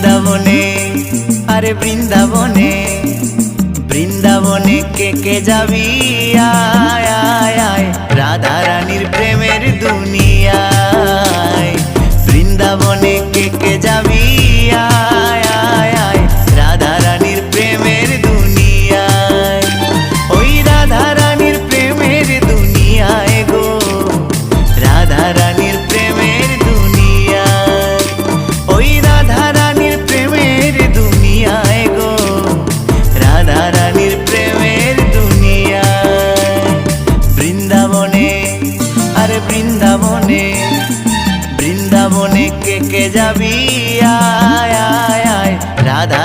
বৃন্দাবনে, আরে বৃন্দাবনে, বৃন্দাবনে কে যাবি আয় আয় আয়, রাধা রানীর প্রেমের দুনিয়ায়। বৃন্দাবনে কে যাবি আয় আয় আয়, রাধা রানীর প্রেমের দুনিয়ায়। ওই রাধা রানীর প্রেমের দুনিয়ায় গো, রাধা রানীর প্রেমের দুনিয়ায়। ওই রাধা রানীর প্রেমের দুনিয়ায় গো, রাধা রানীর প্রেমের দুনিয়ায়। বৃন্দাবনে, আরে বৃন্দাবনে, বৃন্দাবনে কে যাবি আয় আয় আয়, রাধা